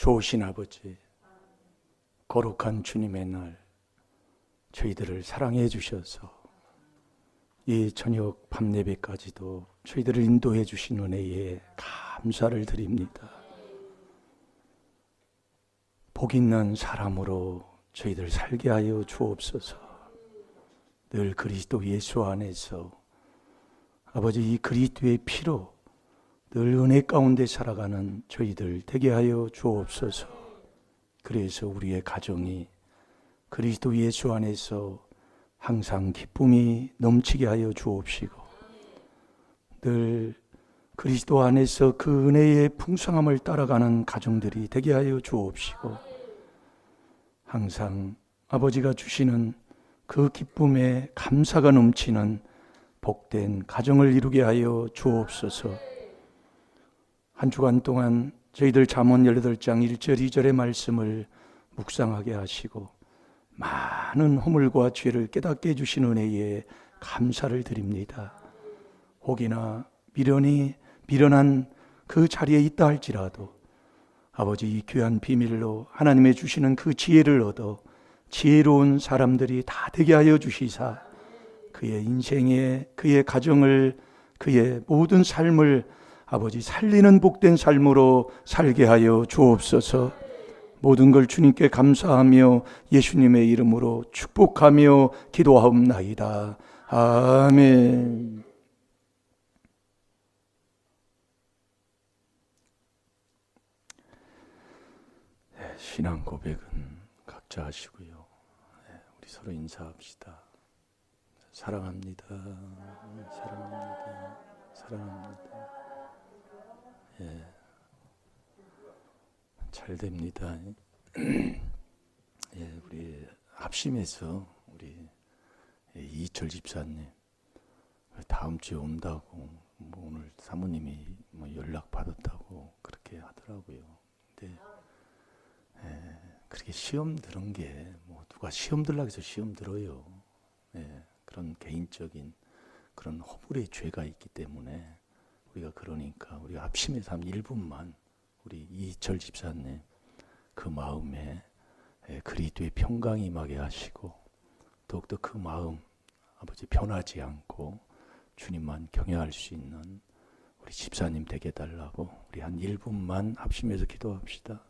좋으신 아버지, 거룩한 주님의 날 저희들을 사랑해 주셔서 이 저녁 밤예배까지도 저희들을 인도해 주신 은혜에 감사를 드립니다. 복 있는 사람으로 저희들 살게 하여 주옵소서. 늘 그리스도 예수 안에서 아버지 이 그리스도의 피로 늘 은혜 가운데 살아가는 저희들 되게 하여 주옵소서. 그래서 우리의 가정이 그리스도 예수 안에서 항상 기쁨이 넘치게 하여 주옵시고 늘 그리스도 안에서 그 은혜의 풍성함을 따라가는 가정들이 되게 하여 주옵시고 항상 아버지가 주시는 그 기쁨에 감사가 넘치는 복된 가정을 이루게 하여 주옵소서. 한 주간 동안 저희들 잠언 18장 1절 2절의 말씀을 묵상하게 하시고 많은 허물과 죄를 깨닫게 해주신 은혜에 감사를 드립니다. 혹이나 미련한 그 자리에 있다 할지라도 아버지 이 귀한 비밀로 하나님의 주시는 그 지혜를 얻어 지혜로운 사람들이 다 되게 하여 주시사 그의 인생에 그의 가정을 그의 모든 삶을 아버지 살리는 복된 삶으로 살게 하여 주옵소서. 모든 걸 주님께 감사하며 예수님의 이름으로 축복하며 기도하옵나이다. 아멘. 신앙 고백은 각자 하시고요. 우리 서로 인사합시다. 사랑합니다. 사랑합니다. 사랑합니다. 잘 됩니다. 우리 합심해서 우리 이철 집사님 다음 주에 온다고 오늘 사모님이 연락 받았다고 그렇게 하더라고요. 근데 그렇게 시험 들은 게 누가 시험 들라고 해서 시험 들어요. 그런 개인적인 그런 허물의 죄가 있기 때문에 우리가 그러니까 우리가 합심해서 한 1분만 우리 이철 집사님 그 마음에 그리스도의 평강이 임하게 하시고 더욱더 그 마음 아버지 변하지 않고 주님만 경외할 수 있는 우리 집사님 되게 해달라고 우리 한 1분만 합심해서 기도합시다.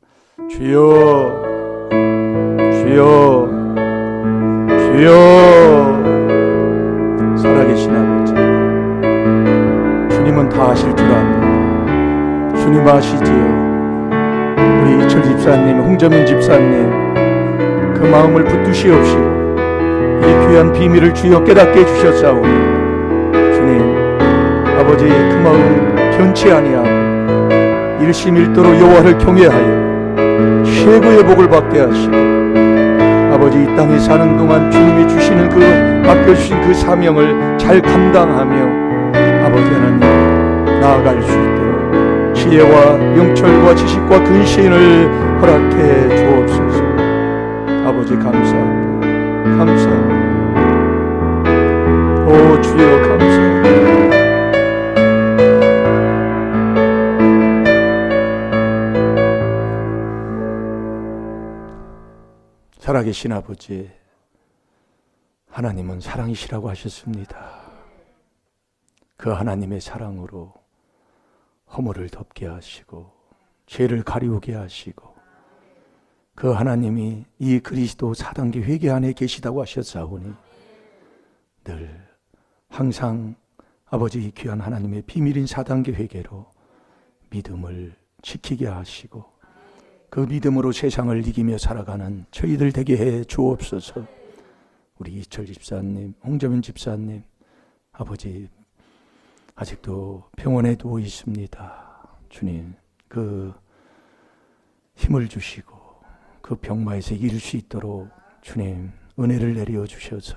주여 주여 주여 살아계신 아버지 주님은 다 아실 줄 압니다. 주님 아시지요. 우리 이철 집사님, 홍정민 집사님 그 마음을 붙드시옵시고 이 귀한 비밀을 주여 깨닫게 해주셨사오니 주님 아버지 그 마음 변치 아니하고 일심일도로 여호와를 경외하여 최고의 복을 받게 하시고 아버지 이 땅에 사는 동안 주님이 주시는 그 맡겨주신 그 사명을 잘 감당하며 아버지 하나님 나아갈 수 있도록 지혜와 명철과 지식과 근신을 허락해 주옵소서. 아버지 감사합니다. 감사합니다. 오 주여 감사합니다. 살아계신 아버지 하나님은 사랑이시라고 하셨습니다. 그 하나님의 사랑으로 허물을 덮게 하시고 죄를 가리우게 하시고 그 하나님이 이 그리스도 4단계 회개 안에 계시다고 하셨사오니 늘 항상 아버지 이 귀한 하나님의 비밀인 4단계 회개로 믿음을 지키게 하시고 그 믿음으로 세상을 이기며 살아가는 저희들 되게 해 주옵소서. 우리 이철 집사님, 홍정민 집사님 아버지 아직도 병원에 누워 있습니다. 주님 그 힘을 주시고 그 병마에서 이길 수 있도록 주님 은혜를 내려 주셔서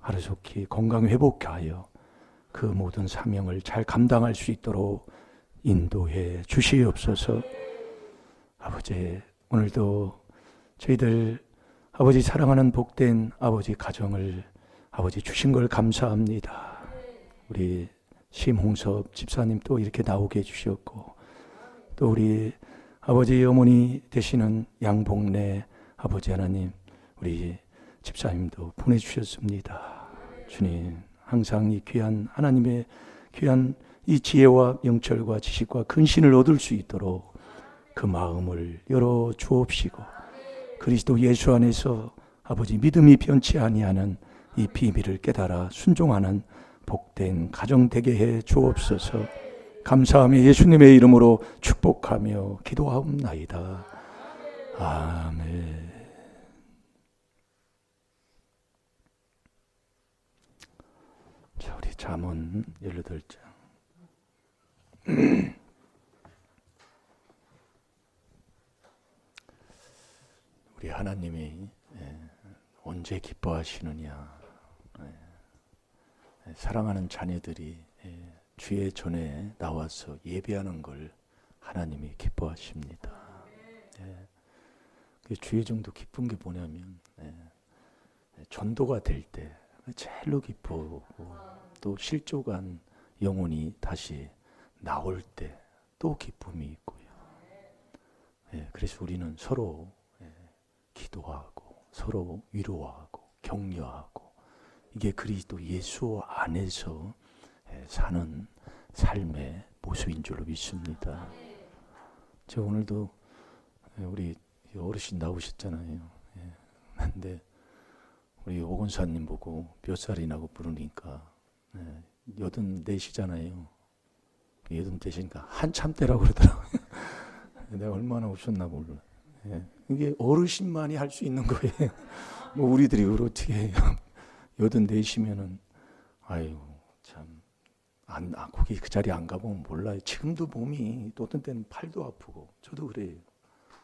하루속히 건강 회복하여 그 모든 사명을 잘 감당할 수 있도록 인도해 주시옵소서. 아버지 오늘도 저희들 아버지 사랑하는 복된 아버지 가정을 아버지 주신 걸 감사합니다. 우리 심홍섭 집사님 또 이렇게 나오게 해주셨고 또 우리 아버지 어머니 되시는 양복래 아버지 하나님, 우리 집사님도 보내주셨습니다. 주님, 항상 이 귀한 하나님의 귀한 이 지혜와 명철과 지식과 근신을 얻을 수 있도록 그 마음을 열어 주옵시고, 그리스도 예수 안에서 아버지 믿음이 변치 아니하는 이 비밀을 깨달아 순종하는 복된 가정 되게 해 주옵소서. 감사하며 예수님의 이름으로 축복하며 기도하옵나이다. 아멘. 자, 우리 잠언 18장. 우리 하나님이 언제 기뻐하시느냐. 사랑하는 자녀들이 주의 전에 나와서 예배하는 걸 하나님이 기뻐하십니다. 주의 정도 기쁜 게 뭐냐면 전도가 될 때 제일로 기뻐하고, 또 실족한 영혼이 다시 나올 때 또 기쁨이 있고요. 그래서 우리는 서로 기도하고 서로 위로하고 격려하고, 이게 그리스도 예수 안에서 사는 삶의 모습인 줄로 믿습니다. 제가 오늘도 우리 어르신 나오셨잖아요. 근데 우리 오건사님 보고 몇 살이라고 부르니까 84이잖아요. 84시니까 한참 때라고 그러더라고요. 내가 얼마나 웃었나 몰라. 이게 어르신만이 할 수 있는 거예요. 뭐 우리들이 어떻게 해요. 84시면은 아유 참 거기 그 자리에 안 가보면 몰라요. 지금도 몸이 또 어떤 때는 팔도 아프고, 저도 그래요.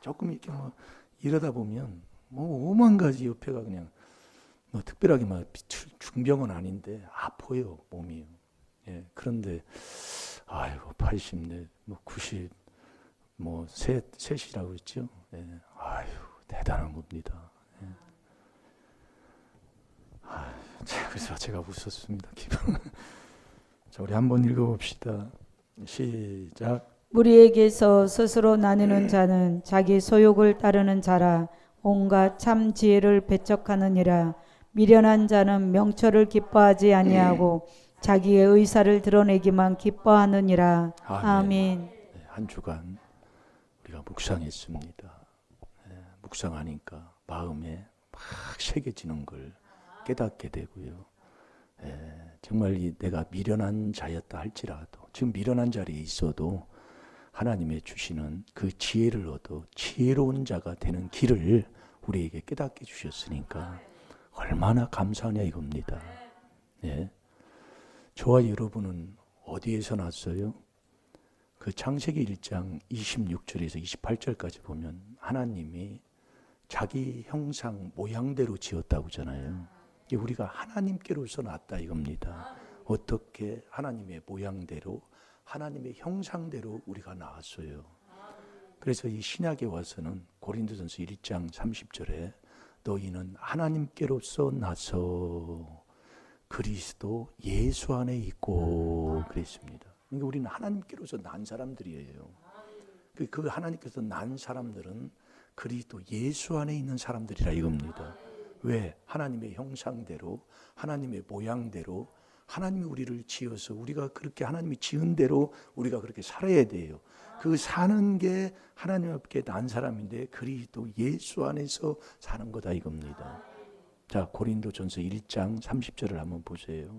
조금 이렇게 막 이러다 보면 뭐 오만 가지 옆에가 그냥 뭐 특별하게 막 중병은 아닌데 아파요 몸이. 그런데 아이고 80대 뭐 90 뭐 셋이라고 했죠. 아유 대단한 겁니다. 그래서 제가 웃었습니다. 기분. 자, 우리 한번 읽어봅시다. 시작. 무리에게서 스스로 나누는 자는 자기 소욕을 따르는 자라. 온갖 참 지혜를 배척하느니라. 미련한 자는 명철을 기뻐하지 아니하고 자기의 의사를 드러내기만 기뻐하느니라. 아멘. 한 주간 우리가 묵상했습니다. 묵상하니까 마음에 막 새겨지는 걸 깨닫게 되고요. 정말 내가 미련한 자였다 할지라도, 지금 미련한 자리에 있어도 하나님의 주시는 그 지혜를 얻어 지혜로운 자가 되는 길을 우리에게 깨닫게 주셨으니까 얼마나 감사하냐 이겁니다. 저와 여러분은 어디에서 났어요? 그 창세기 1장 26절에서 28절까지 보면 하나님이 자기 형상 모양대로 지었다고 하잖아요. 우리가 하나님께로서 났다 이겁니다. 어떻게 하나님의 모양대로, 하나님의 형상대로 우리가 나왔어요. 그래서 이 신약에 와서는 고린도전서 1장 30절에 너희는 하나님께로서 나서 그리스도 예수 안에 있고 그랬습니다. 그러니까 우리는 하나님께로서 난 사람들이에요. 그 하나님께서 난 사람들은 그리스도 예수 안에 있는 사람들이라 이겁니다. 왜? 하나님의 형상대로, 하나님의 모양대로 하나님이 우리를 지어서 우리가 그렇게 하나님이 지은 대로 우리가 그렇게 살아야 돼요. 그 사는 게 하나님 앞에 난 사람인데 그리스도 예수 안에서 사는 거다 이겁니다. 자, 고린도전서 1장 30절을 한번 보세요.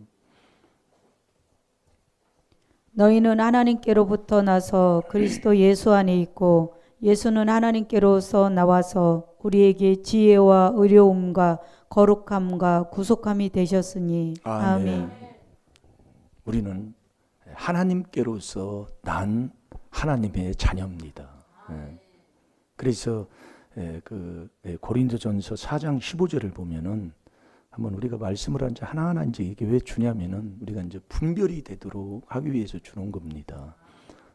너희는 하나님께로부터 나서 그리스도 예수 안에 있고 예수는 하나님께로서 나와서 우리에게 지혜와 의로움과 거룩함과 구속함이 되셨으니 아멘. 우리는 하나님께로서 난 하나님의 자녀입니다. 그래서 고린도전서 4장 15절을 보면은 한번 우리가 말씀을 한 지 하나하나 이제 이게 왜 주냐면은 우리가 이제 분별이 되도록 하기 위해서 주는 겁니다.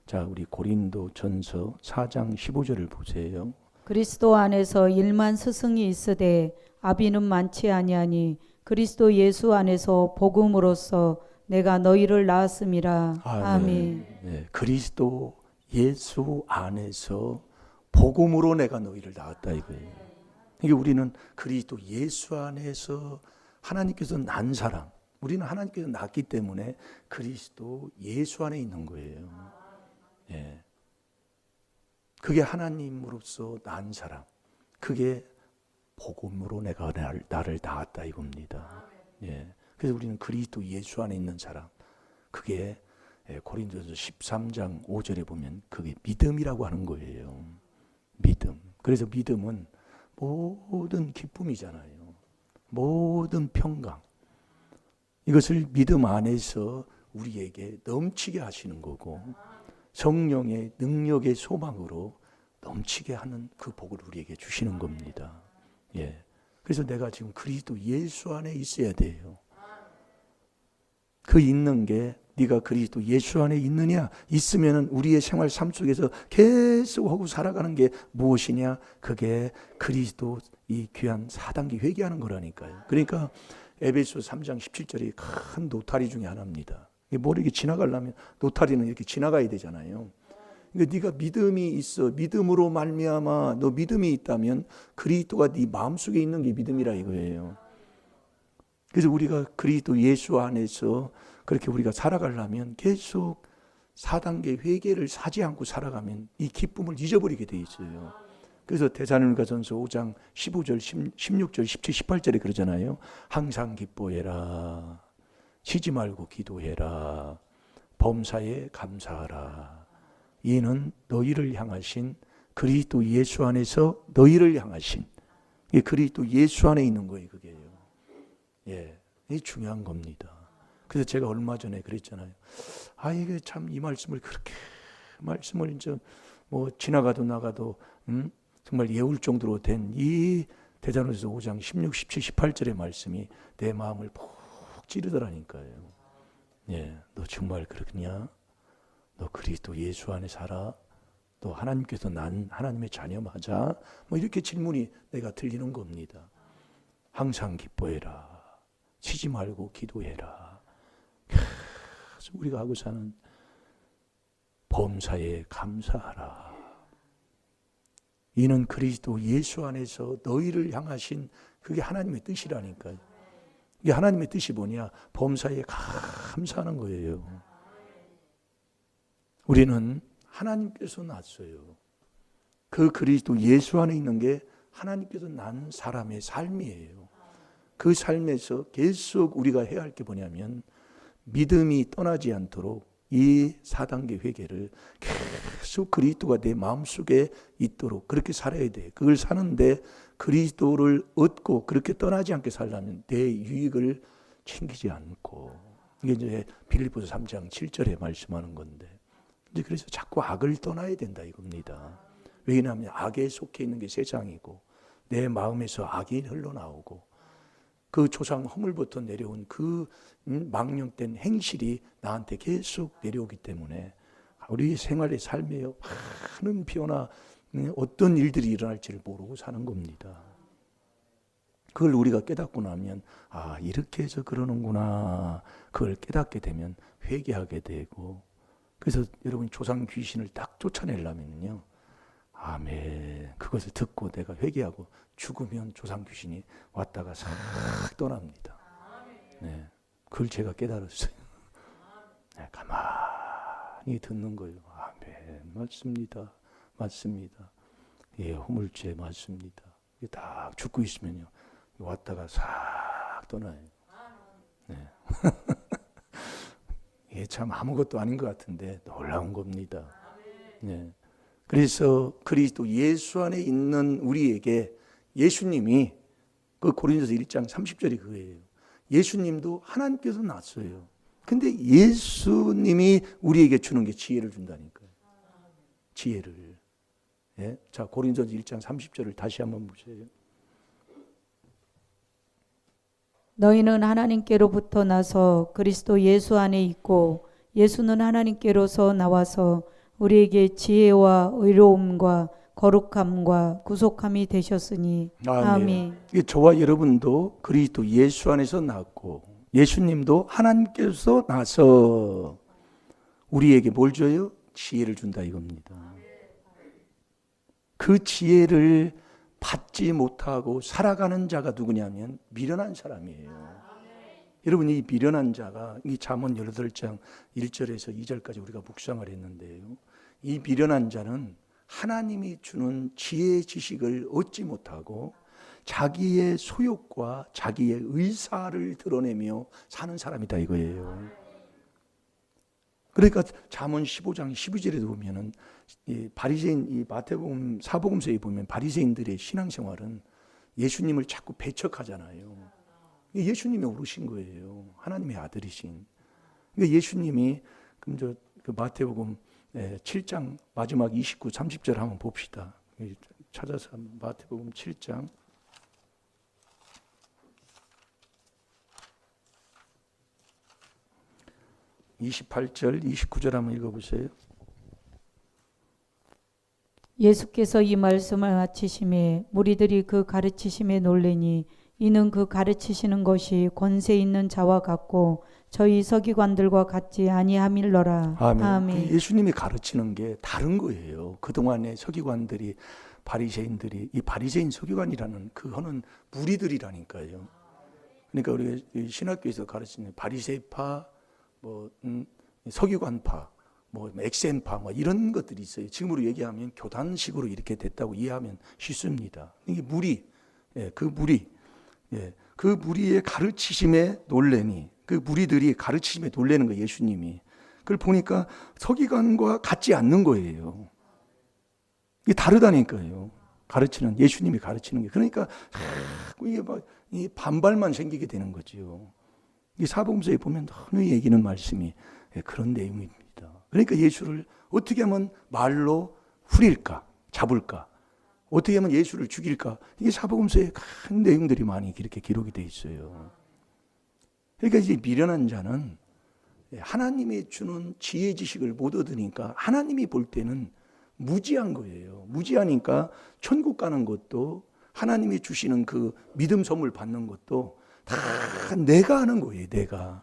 자, 우리 고린도전서 4장 15절을 보세요. 그리스도 안에서 일만 스승이 있으되 아비는 많지 아니하니 그리스도 예수 안에서 복음으로써 내가 너희를 낳았음이라. 아멘. 그리스도 예수 안에서 복음으로 내가 너희를 낳았다 이거예요. 이게 우리는 그리스도 예수 안에서 하나님께서 난 사람, 우리는 하나님께서 낳기 때문에 그리스도 예수 안에 있는 거예요. 예. 그게 하나님으로서 난 사람, 그게 복음으로 내가 나를 낳았다 이겁니다. 예. 그래서 우리는 그리스도 예수 안에 있는 사람, 그게 고린도서 13장 5절에 보면 그게 믿음이라고 하는 거예요. 믿음. 그래서 믿음은 모든 기쁨이잖아요. 모든 평강. 이것을 믿음 안에서 우리에게 넘치게 하시는 거고, 성령의 능력의 소망으로 넘치게 하는 그 복을 우리에게 주시는 겁니다. 예. 그래서 내가 지금 그리스도 예수 안에 있어야 돼요. 그 있는 게 네가 그리스도 예수 안에 있느냐? 있으면은 우리의 생활 삶 속에서 계속 하고 살아가는 게 무엇이냐? 그게 그리스도 이 귀한 4단계 회개하는 거라니까요. 그러니까 에베소 3장 17절이 큰 노타리 중에 하나입니다. 모르게 지나가려면 노타리는 이렇게 지나가야 되잖아요. 그러니까 네가 믿음이 있어. 믿음으로 말미암아 너 믿음이 있다면 그리스도가 네 마음속에 있는 게 믿음이라 이거예요. 그래서 우리가 그리스도 예수 안에서 그렇게 우리가 살아가려면 계속 4단계 회개를 사지 않고 살아가면 이 기쁨을 잊어버리게 돼 있어요. 그래서 데살로니가전서 5장 15절, 16절, 17, 18절에 그러잖아요. 항상 기뻐해라. 쉬지 말고 기도해라. 범사에 감사하라. 이는 너희를 향하신 그리스도 예수 안에서 너희를 향하신 이 그리스도 예수 안에 있는 거예요. 그게요. 예, 이게 중요한 겁니다. 그래서 제가 얼마 전에 그랬잖아요. 이게 참 이 말씀을 그렇게 말씀을 이제 뭐 지나가도 나가도 정말 예울 정도로 된 이 데살로니가서 5장 16, 17, 18절의 말씀이 내 마음을 푹 찌르더라니까요. 예, 너 정말 그러냐? 너 그리스도 예수 안에 살아? 너 하나님께서 난 하나님의 자녀 맞아? 뭐 이렇게 질문이 내가 들리는 겁니다. 항상 기뻐해라. 쉬지 말고 기도해라. 계속 우리가 하고 사는 범사에 감사하라. 이는 그리스도 예수 안에서 너희를 향하신 그게 하나님의 뜻이라니까요. 이게 하나님의 뜻이 뭐냐? 범사에 감사하는 거예요. 우리는 하나님께서 낳았어요. 그 그리스도 예수 안에 있는 게 하나님께서 난 사람의 삶이에요. 그 삶에서 계속 우리가 해야 할 게 뭐냐면 믿음이 떠나지 않도록 이 4단계 회개를 계속 그리스도가 내 마음속에 있도록 그렇게 살아야 돼. 그걸 사는데 그리스도를 얻고 그렇게 떠나지 않게 살려면 내 유익을 챙기지 않고, 이게 이제 빌립보서 3장 7절에 말씀하는 건데, 이제 그래서 자꾸 악을 떠나야 된다 이겁니다. 왜냐하면 악에 속해 있는 게 세상이고 내 마음에서 악이 흘러나오고 그 조상 허물부터 내려온 그 망령된 행실이 나한테 계속 내려오기 때문에 우리 생활의 삶에 많은 변화, 어떤 일들이 일어날지를 모르고 사는 겁니다. 그걸 우리가 깨닫고 나면 이렇게 해서 그러는구나. 그걸 깨닫게 되면 회개하게 되고, 그래서 여러분 조상 귀신을 딱 쫓아내려면요, 아멘. 그것을 듣고 내가 회개하고 죽으면 조상 귀신이 왔다가 싹 떠납니다. 네, 그걸 제가 깨달았어요. 네, 가만히 듣는 거예요. 아멘. 맞습니다. 맞습니다. 예, 허물죄 맞습니다. 딱 죽고 있으면요, 왔다가 싹 떠나요. 네. 이게 참 아무것도 아닌 것 같은데 놀라운 겁니다. 네. 그래서 그리스도 예수 안에 있는 우리에게 예수님이, 그 고린도서 1장 30절이 그거예요. 예수님도 하나님께서 낳았어요. 근데 예수님이 우리에게 주는 게 지혜를 준다니까요. 지혜를. 예? 자, 고린도서 1장 30절을 다시 한번 보세요. 너희는 하나님께로부터 나서 그리스도 예수 안에 있고 예수는 하나님께로서 나와서 우리에게 지혜와 의로움과 거룩함과 구속함이 되셨으니 아멘. 저와 여러분도 그리스도 예수 안에서 낳았고 예수님도 하나님께서 나서 우리에게 뭘 줘요? 지혜를 준다 이겁니다. 그 지혜를 받지 못하고 살아가는 자가 누구냐면 미련한 사람이에요. 여러분, 이 미련한 자가 이 잠언 18장 1절에서 2절까지 우리가 묵상을 했는데요. 이 미련한 자는 하나님이 주는 지혜의 지식을 얻지 못하고 자기의 소욕과 자기의 의사를 드러내며 사는 사람이다 이거예요. 그러니까 잠언 15장 12절에도 보면은 이 바리새인, 이 마태복음 사복음서에 보면 바리새인들의 신앙생활은 예수님을 자꾸 배척하잖아요. 예수님이 오르신 거예요. 하나님의 아들이신. 그러니까 예수님이 그럼 그 마태복음 7장 마지막 29, 30절 한번 봅시다. 찾아서 마태복음 7장 28절, 29절 한번 읽어보세요. 예수께서 이 말씀을 마치심에 무리들이 그 가르치심에 놀래니 이는 그 가르치시는 것이 권세 있는 자와 같고 저희 서기관들과 같지 아니함일러라. 아멘. 아멘. 예수님이 가르치는 게 다른 거예요. 그동안의 서기관들이, 바리새인들이, 이 바리새인 서기관이라는 그거는 무리들이라니까요. 그러니까 우리 신학교에서 가르치는 바리새파, 서기관파, 엑센파 이런 것들이 있어요. 지금으로 얘기하면 교단식으로 이렇게 됐다고 이해하면 쉽습니다. 이게 무리, 그 무리, 그 무리의 가르치심에 놀래니, 그 무리들이 가르치심에 놀래는 거예요. 예수님이. 그걸 보니까 서기관과 같지 않는 거예요. 이게 다르다니까요. 가르치는, 예수님이 가르치는 게. 그러니까 이게 이 반발만 생기게 되는 거죠. 이 사복음서에 보면 흔히 얘기는 말씀이 그런 내용입니다. 그러니까 예수를 어떻게 하면 말로 후릴까, 잡을까, 어떻게 하면 예수를 죽일까, 이게 사복음서에 큰 내용들이 많이 이렇게 기록이 되어 있어요. 그러니까 이제 미련한 자는 하나님이 주는 지혜 지식을 못 얻으니까 하나님이 볼 때는 무지한 거예요. 무지하니까 천국 가는 것도, 하나님이 주시는 그 믿음 선물 받는 것도 다 내가 하는 거예요. 내가.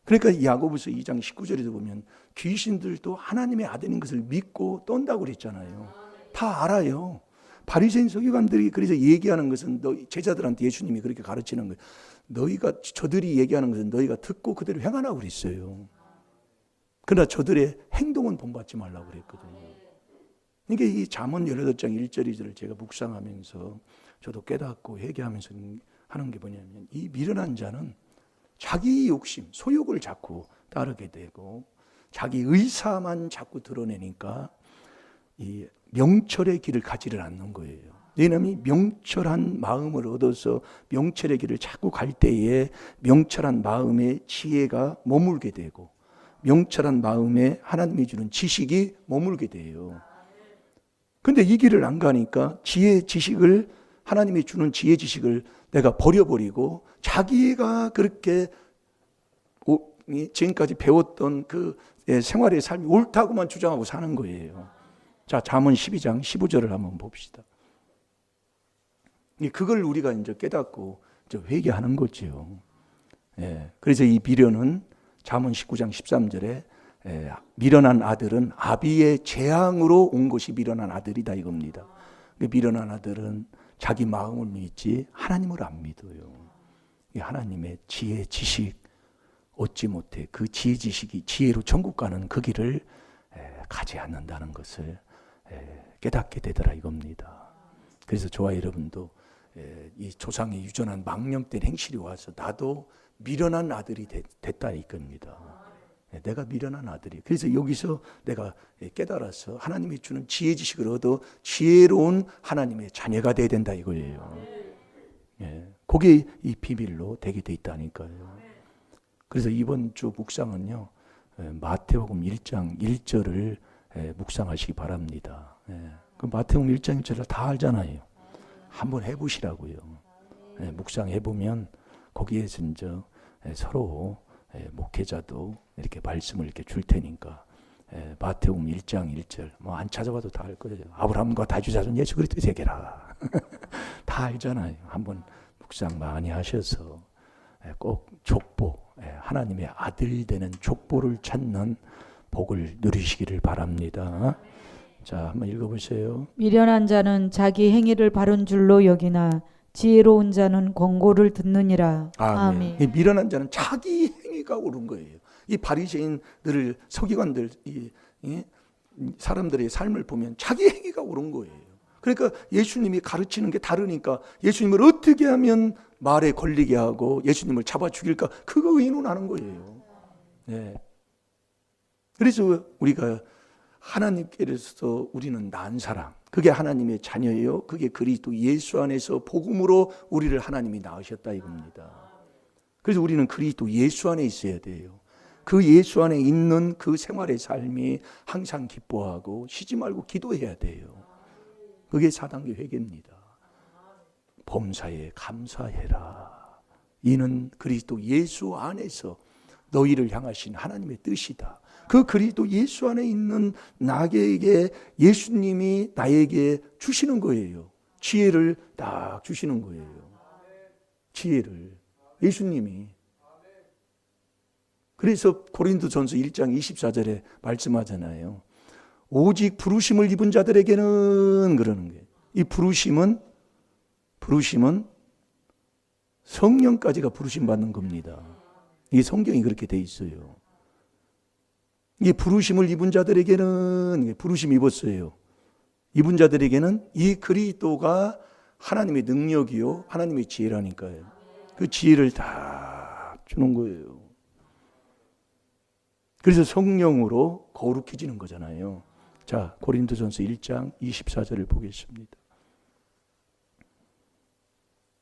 그러니까 야고보서 2장 19절에도 보면 귀신들도 하나님의 아들인 것을 믿고 떤다고 그랬잖아요. 다 알아요. 바리새인 서기관들이 그래서 얘기하는 것은 제자들한테 예수님이 그렇게 가르치는 거예요. 저들이 얘기하는 것은 너희가 듣고 그대로 행하라고 그랬어요. 그러나 저들의 행동은 본받지 말라고 그랬거든요. 그러니까 이 잠언 18장 1절 2절을 제가 묵상하면서 저도 깨닫고 회개하면서 하는 게 뭐냐면, 이 미련한 자는 자기 욕심, 소욕을 자꾸 따르게 되고 자기 의사만 자꾸 드러내니까 이 명철의 길을 가지를 않는 거예요. 왜냐하면 명철한 마음을 얻어서 명철의 길을 자꾸 갈 때에 명철한 마음에 지혜가 머물게 되고 명철한 마음에 하나님이 주는 지식이 머물게 돼요. 근데 이 길을 안 가니까 지식을, 하나님이 주는 지혜 지식을 내가 버려버리고 자기가 그렇게 지금까지 배웠던 그 생활의 삶이 옳다고만 주장하고 사는 거예요. 자, 잠언 12장 15절을 한번 봅시다. 그걸 우리가 이제 깨닫고 이제 회개하는 거죠. 그래서 이 미련은 잠언 19장 13절에 미련한 아들은 아비의 재앙으로 온 것이 미련한 아들이다 이겁니다. 미련한 아들은 자기 마음을 믿지 하나님을 안 믿어요. 하나님의 지혜 지식 얻지 못해 그 지혜 지식이 지혜로 천국 가는 그 길을 가지 않는다는 것을 깨닫게 되더라 이겁니다. 그래서 저와 여러분도 이 조상의 유전한 망령된 행실이 와서 나도 미련한 아들이 됐다 이겁니다. 내가 미련한 아들이. 그래서 여기서 내가 깨달아서 하나님이 주는 지혜 지식을 얻어 지혜로운 하나님의 자녀가 돼야 된다 이거예요. 그게 이 비밀로 되게 돼 있다니까요. 그래서 이번 주 묵상은요, 마태복음 1장 1절을 묵상하시기 바랍니다. 그 마태복음 1장 1절을 다 알잖아요. 한번 해보시라고요. 묵상해보면 거기에서 이제 서로 목회자도 이렇게 말씀을 이렇게 줄 테니까 마태복음 1장 1절 안 찾아봐도 다 알 거예요. 아브라함과 다윗 자손 예수 그리스도의 세계라. 다 알잖아요. 한번 묵상 많이 하셔서 꼭 족보, 하나님의 아들 되는 족보를 찾는 복을 누리시기를 바랍니다. 자, 한번 읽어보세요. 미련한 자는 자기 행위를 바른 줄로 여기나 지혜로운 자는 권고를 듣느니라. 아멘. 이 미련한 자는 자기 행위가 옳은 거예요. 이 바리새인들을 서기관들 이 사람들의 삶을 보면 자기 행위가 옳은 거예요. 그러니까 예수님이 가르치는 게 다르니까 예수님을 어떻게 하면 말에 걸리게 하고 예수님을 잡아 죽일까 그거 의논하는 거예요. 네. 그래서 우리가 하나님께서 우리는 난 사람, 그게 하나님의 자녀예요. 그게 그리스도 예수 안에서 복음으로 우리를 하나님이 낳으셨다 이겁니다. 그래서 우리는 그리스도 예수 안에 있어야 돼요. 그 예수 안에 있는 그 생활의 삶이 항상 기뻐하고 쉬지 말고 기도해야 돼요. 그게 4단계 회개입니다. 범사에 감사해라. 이는 그리스도 예수 안에서 너희를 향하신 하나님의 뜻이다. 그 그리스도 예수 안에 있는 나에게 예수님이 나에게 주시는 거예요. 지혜를 딱 주시는 거예요. 지혜를 예수님이. 그래서 고린도전서 1장 24절에 말씀하잖아요. 오직 부르심을 입은 자들에게는 그러는 거예요. 이 부르심은 성령까지가 부르심 받는 겁니다. 이 성경이 그렇게 돼 있어요. 이 부르심을 입은 자들에게는 부르심 입었어요. 입은 자들에게는 이 그리스도가 하나님의 능력이요 하나님의 지혜라니까요. 그 지혜를 다 주는 거예요. 그래서 성령으로 거룩해지는 거잖아요. 자, 고린도전서 1장 24절을 보겠습니다.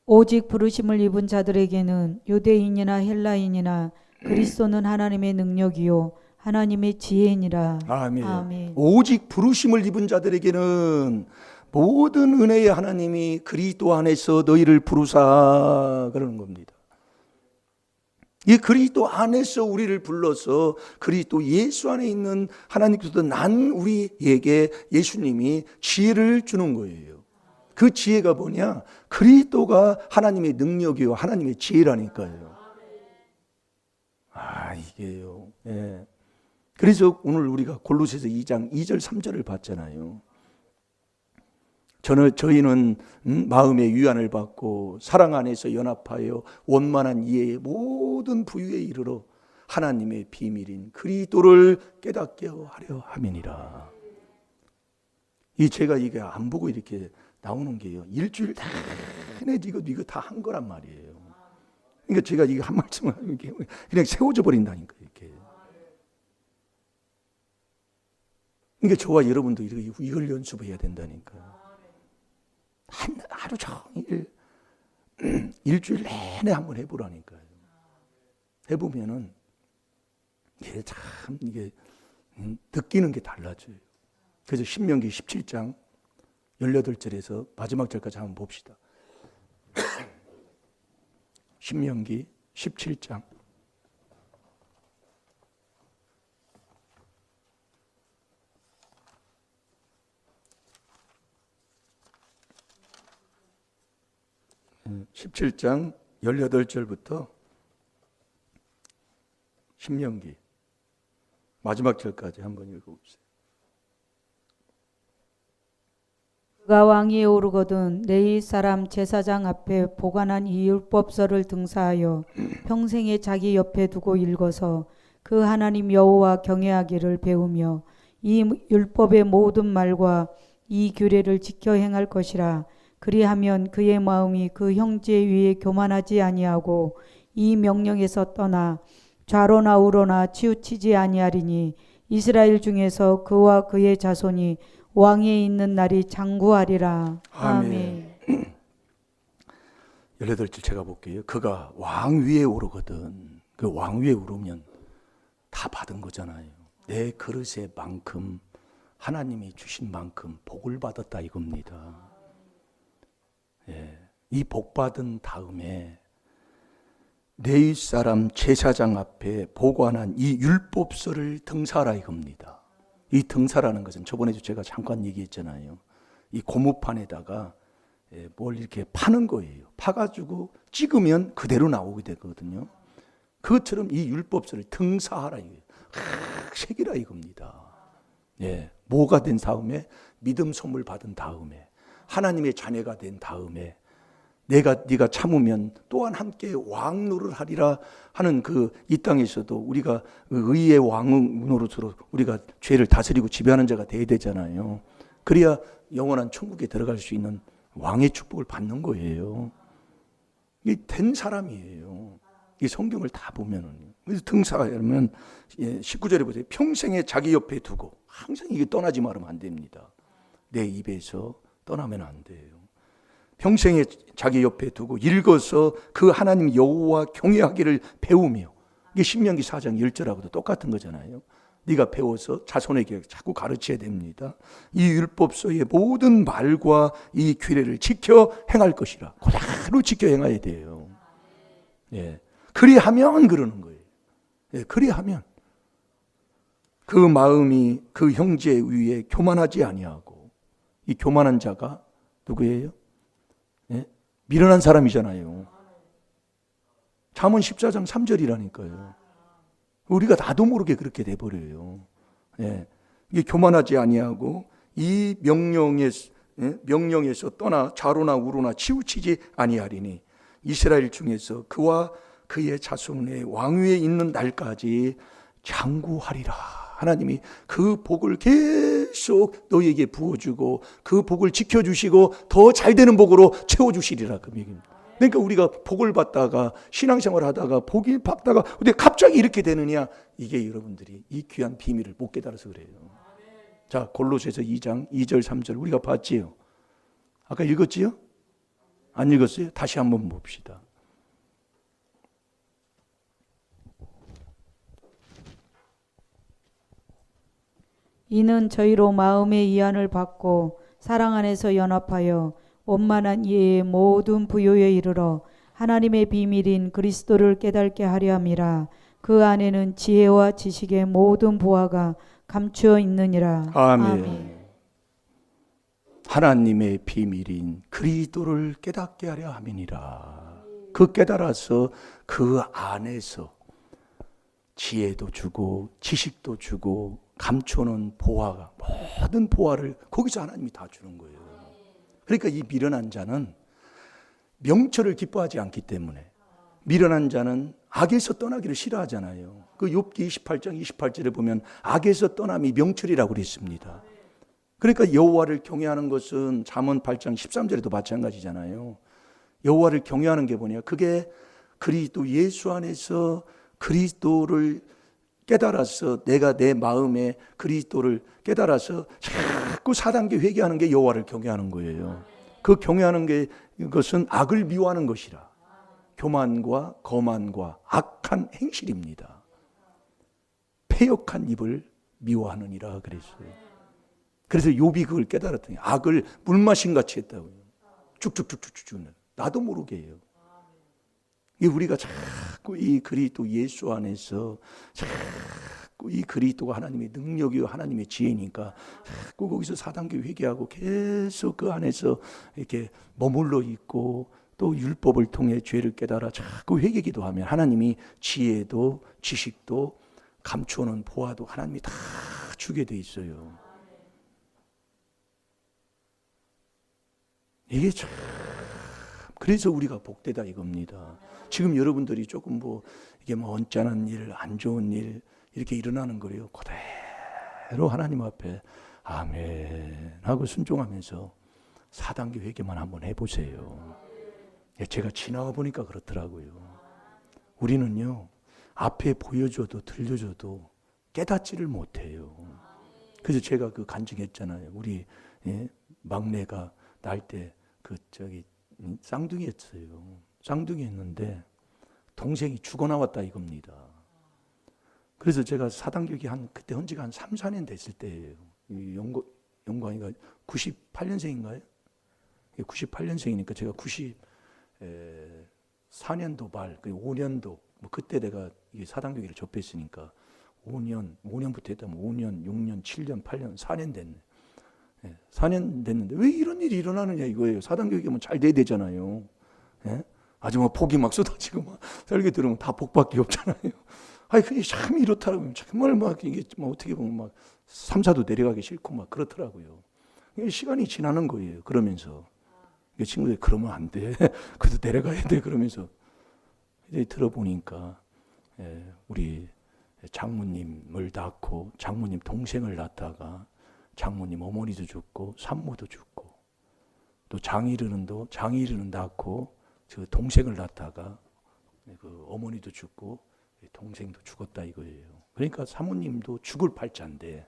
오직 부르심을 입은 자들에게는 유대인이나 헬라인이나 그리스도는 하나님의 능력이요 하나님의 지혜니라. 아멘. 아멘. 오직 부르심을 입은 자들에게는 모든 은혜의 하나님이 그리스도 안에서 너희를 부르사 그러는 겁니다. 이 그리스도 안에서 우리를 불러서 그리스도 예수 안에 있는 하나님께서 난 우리에게 예수님이 지혜를 주는 거예요. 그 지혜가 뭐냐? 그리스도가 하나님의 능력이요 하나님의 지혜라니까요. 이게요. 예. 그래서 오늘 우리가 골로새서 2장 2절 3절을 봤잖아요. 저희는 마음의 위안을 받고 사랑 안에서 연합하여 원만한 이해의 모든 부유에 이르러 하나님의 비밀인 그리스도를 깨닫게 하려 함이니라. 제가 이게 안 보고 이렇게 나오는 게요. 일주일 내내 이거 다 한 거란 말이에요. 그러니까 제가 이게 한 말씀을 그냥 세워져 버린다니까 이렇게. 그러니까 저와 여러분도 이걸 연습해야 된다니까. 하루 종일 일주일 내내 한번 해보라니까요. 해보면은 이게 느끼는 게 달라져요. 그래서 신명기 17장 18절에서 마지막 절까지 한번 봅시다. 신명기 17장 17장 18절부터 신명기 마지막 절까지 한번 읽어보세요. 그가 왕위에 오르거든 레위 사람 제사장 앞에 보관한 이 율법서를 등사하여 평생에 자기 옆에 두고 읽어서 그 하나님 여호와 경외하기를 배우며 이 율법의 모든 말과 이 규례를 지켜 행할 것이라. 그리하면 그의 마음이 그 형제 위에 교만하지 아니하고 이 명령에서 떠나 좌로나 우로나 치우치지 아니하리니 이스라엘 중에서 그와 그의 자손이 왕위에 있는 날이 장구하리라. 아멘. 18절 제가 볼게요. 그가 왕 위에 오르거든. 그 왕 위에 오르면 다 받은 거잖아요. 내 그릇의 만큼 하나님이 주신 만큼 복을 받았다 이겁니다. 예, 이 복 받은 다음에 레위 사람 제사장 앞에 보관한 이 율법서를 등사하라 이겁니다. 이 등사라는 것은 저번에도 제가 잠깐 얘기했잖아요. 이 고무판에다가 뭘 이렇게 파는 거예요. 파가지고 찍으면 그대로 나오게 되거든요. 그것처럼 이 율법서를 등사하라 이거예요. 새기라 이겁니다. 예, 뭐가 된 다음에 믿음 선물 받은 다음에 하나님의 자녀가 된 다음에 네가 참으면 또한 함께 왕노를 하리라 하는 그 이 땅에서도 우리가 의의 왕 노릇으로 우리가 죄를 다스리고 지배하는 자가 돼야 되잖아요. 그래야 영원한 천국에 들어갈 수 있는 왕의 축복을 받는 거예요. 이게 된 사람이에요. 이 성경을 다 보면은. 그래서 등사하면 19절에 보세요. 평생에 자기 옆에 두고 항상 이게 떠나지 말으면 안 됩니다. 내 입에서 떠나면 안 돼요. 평생에 자기 옆에 두고 읽어서 그 하나님 여호와 경외하기를 배우며, 이게 신명기 4장 1절하고도 똑같은 거잖아요. 네가 배워서 자손에게 자꾸 가르쳐야 됩니다. 이 율법서의 모든 말과 이 규례를 지켜 행할 것이라. 그대로 지켜 행해야 돼요. 예, 그리하면 그러는 거예요. 예, 그리하면 그 마음이 그 형제 위에 교만하지 아니하고, 이 교만한 자가 누구예요? 예? 미련한 사람이잖아요. 잠언 14장 3절이라니까요. 우리가 나도 모르게 그렇게 돼버려요. 예. 이게 교만하지 아니하고 이 명령에서 떠나 좌로나 우로나 치우치지 아니하리니 이스라엘 중에서 그와 그의 자손의 왕위에 있는 날까지 장구하리라. 하나님이 그 복을 계속 너희에게 부어주고 그 복을 지켜주시고 더 잘되는 복으로 채워주시리라, 그 얘기입니다. 그러니까 우리가 복을 받다가 신앙생활 하다가 복이 받다가 근데 갑자기 이렇게 되느냐, 이게 여러분들이 이 귀한 비밀을 못 깨달아서 그래요. 자, 골로새서 2장 2절 3절 우리가 봤지요. 아까 읽었지요? 안 읽었어요? 다시 한번 봅시다. 이는 저희로 마음의 이안을 받고 사랑 안에서 연합하여 원만한 이해의 모든 부요에 이르러 하나님의 비밀인 그리스도를 깨닫게 하려 함이라. 그 안에는 지혜와 지식의 모든 보화가 감추어 있느니라. 아멘. 하나님의 비밀인 그리스도를 깨닫게 하려 함이니라. 그 깨달아서 그 안에서 지혜도 주고 지식도 주고 감춰놓은 보화가, 모든 보화를 거기서 하나님이 다 주는 거예요. 그러니까 이 미련한 자는 명철을 기뻐하지 않기 때문에, 미련한 자는 악에서 떠나기를 싫어하잖아요. 그 욥기 28장 28절에 보면 악에서 떠남이 명철이라고 그랬습니다. 그러니까 여호와를 경외하는 것은 잠언 8장 13절에도 마찬가지잖아요. 여호와를 경외하는 게 뭐냐? 그게 그리스도 예수 안에서 그리스도를 깨달아서 내가 내 마음에 그리스도를 깨달아서 자꾸 4단계 회개하는 게 여호와를 경외하는 거예요. 그 경외하는 게 그것은 악을 미워하는 것이라. 교만과 거만과 악한 행실입니다. 패역한 입을 미워하느니라 그랬어요. 그래서 욥이 그걸 깨달았더니 악을 물마신 같이 했다고요. 쭉쭉쭉쭉쭉. 나도 모르게 해요. 우리가 자꾸 이 그리스도 예수 안에서 자꾸 이 그리스도가 하나님의 능력이요 하나님의 지혜니까 자꾸 거기서 4단계 회개하고 계속 그 안에서 이렇게 머물러 있고, 또 율법을 통해 죄를 깨달아 자꾸 회개기도 하면 하나님이 지혜도 지식도 감추어놓은 보화도 하나님이 다 주게 돼 있어요. 이게 참, 그래서 우리가 복되다 이겁니다. 지금 여러분들이 조금 이게 언짢은 일, 안 좋은 일 이렇게 일어나는 거래요. 그대로 하나님 앞에 아멘 하고 순종하면서 4단계 회개만 한번 해보세요. 제가 지나가 보니까 그렇더라고요. 우리는요, 앞에 보여줘도 들려줘도 깨닫지를 못해요. 그래서 제가 그 간증했잖아요. 우리 막내가 날 때 쌍둥이였어요. 쌍둥이였는데 동생이 죽어 나왔다 이겁니다. 그래서 제가 4단격이 그때 한 지가 한 3, 4년 됐을 때예요. 영광이가 98년생인가요? 98년생이니까 제가 94년도 말, 5년도 그때 내가 이게 4단격이를 접했으니까 5년부터 했다면 5년, 6년, 7년, 8년, 4년 됐네. 4년 됐는데 왜 이런 일이 일어나느냐 이거예요. 4단계면 잘 돼야 되잖아요. 예? 아주 복이 막 쏟아지고 막 설교 들으면 다 복밖에 없잖아요. 아니 그게 참 이렇더라고요. 정말 막 이게 뭐 어떻게 보면 막 삼사도 내려가기 싫고 막 그렇더라고요. 이게 시간이 지나는 거예요. 그러면서 친구들이 그러면 안 돼. 그래도 내려가야 돼. 그러면서 이제 들어보니까 우리 장모님을 낳고 장모님 동생을 낳다가 장모님 어머니도 죽고 산모도 죽고 또 장이르는 낳고 그 동생을 낳다가 그 어머니도 죽고 동생도 죽었다 이거예요. 그러니까 사모님도 죽을 팔자인데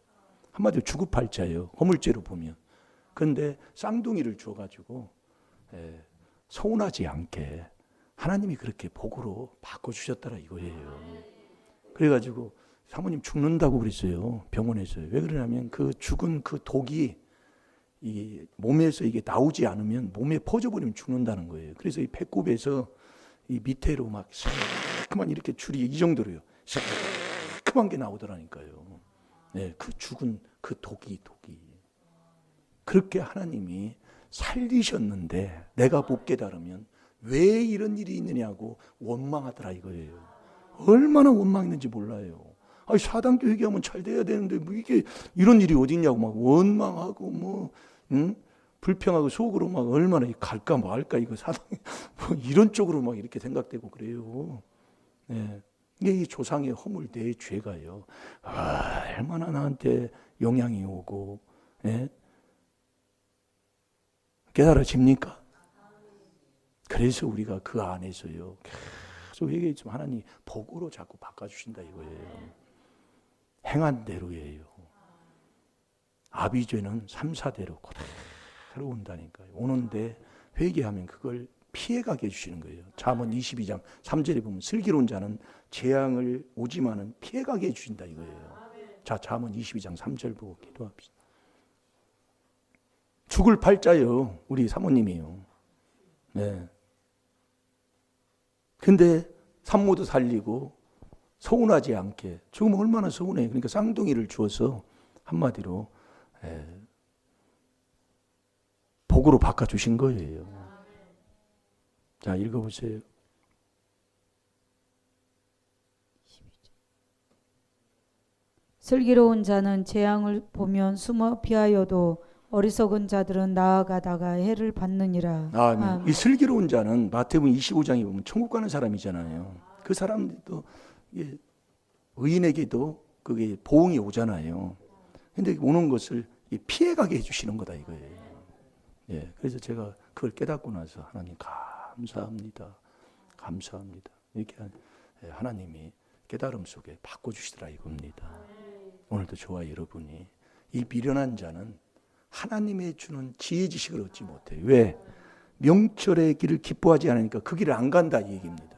한마디로 죽을 팔자예요. 허물죄로 보면. 그런데 쌍둥이를 줘가지고 서운하지 않게 하나님이 그렇게 복으로 바꿔주셨더라 이거예요. 그래가지고 사모님 죽는다고 그랬어요. 병원에서. 왜 그러냐면 그 죽은 그 독이 이 몸에서 이게 나오지 않으면 몸에 퍼져버리면 죽는다는 거예요. 그래서 이 배꼽에서 이 밑에로 막 새까만 이렇게 줄이 이 정도로요. 새까만 게 나오더라니까요. 네, 그 죽은 그 독이. 그렇게 하나님이 살리셨는데 내가 못 깨달으면 왜 이런 일이 있느냐고 원망하더라 이거예요. 얼마나 원망했는지 몰라요. 아니 사단교 회개하면 잘 돼야 되는데 뭐 이게 이런 일이 어딨냐고 막 원망하고 뭐 불평하고 속으로 막 얼마나 갈까 말까 이거 사단 뭐 이런 쪽으로 막 이렇게 생각되고 그래요. 네. 이게 이 조상의 허물 내 죄가요. 얼마나 나한테 영향이 오고 깨달아집니까? 그래서 우리가 그 안에서요 계속 회개했지만 하나님 복으로 자꾸 바꿔주신다 이거예요. 행한 대로예요. 아비죄는 3, 4대로 그대로 온다니까요. 오는데 회개하면 그걸 피해가게 해주시는 거예요. 잠언 22장 3절에 보면 슬기로운 자는 재앙을 오지만은 피해가게 해주신다 이거예요. 자, 잠언 22장 3절 보고 기도합시다. 죽을 팔자요. 우리 사모님이요. 네. 근데 산모도 살리고 서운하지 않게. 죽으면 얼마나 서운해. 그러니까 쌍둥이를 주어서 한마디로 복으로 바꿔주신 거예요. 자, 읽어보세요. 슬기로운 자는 재앙을 보면 숨어 피하여도 어리석은 자들은 나아가다가 해를 받느니라. 이 슬기로운 자는 마태복음 25장에 보면 천국 가는 사람이잖아요. 그 사람도 의인에게도 그게 보응이 오잖아요. 근데 오는 것을 피해가게 해주시는 거다 이거예요. 그래서 제가 그걸 깨닫고 나서 하나님 감사합니다. 이렇게 하나님이 깨달음 속에 바꿔주시더라 이겁니다. 오늘도 저와 여러분이 이 미련한 자는 하나님의 주는 지혜 지식을 얻지 못해요. 왜? 명철의 길을 기뻐하지 않으니까 그 길을 안 간다 이 얘기입니다.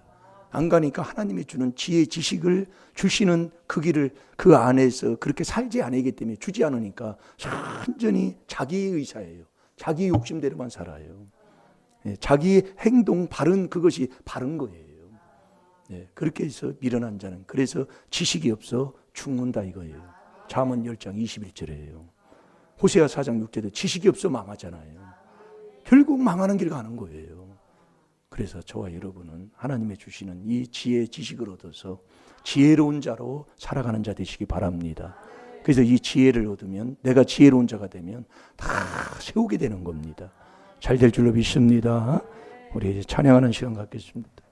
안 가니까 하나님이 주는 지혜 지식을 주시는 그 길을 그 안에서 그렇게 살지 않기 때문에 주지 않으니까 완전히 자기 의사예요. 자기 욕심대로만 살아요. 자기 행동 바른 그것이 바른 거예요. 그렇게 해서 미련한 자는 그래서 지식이 없어 죽는다 이거예요. 잠언 10장 21절이에요. 호세아 4장 6절에 지식이 없어 망하잖아요. 결국 망하는 길 가는 거예요. 그래서 저와 여러분은 하나님의 주시는 이 지혜 지식을 얻어서 지혜로운 자로 살아가는 자 되시기 바랍니다. 그래서 이 지혜를 얻으면 내가 지혜로운 자가 되면 다 세우게 되는 겁니다. 잘 될 줄로 믿습니다. 우리 이제 찬양하는 시간 갖겠습니다.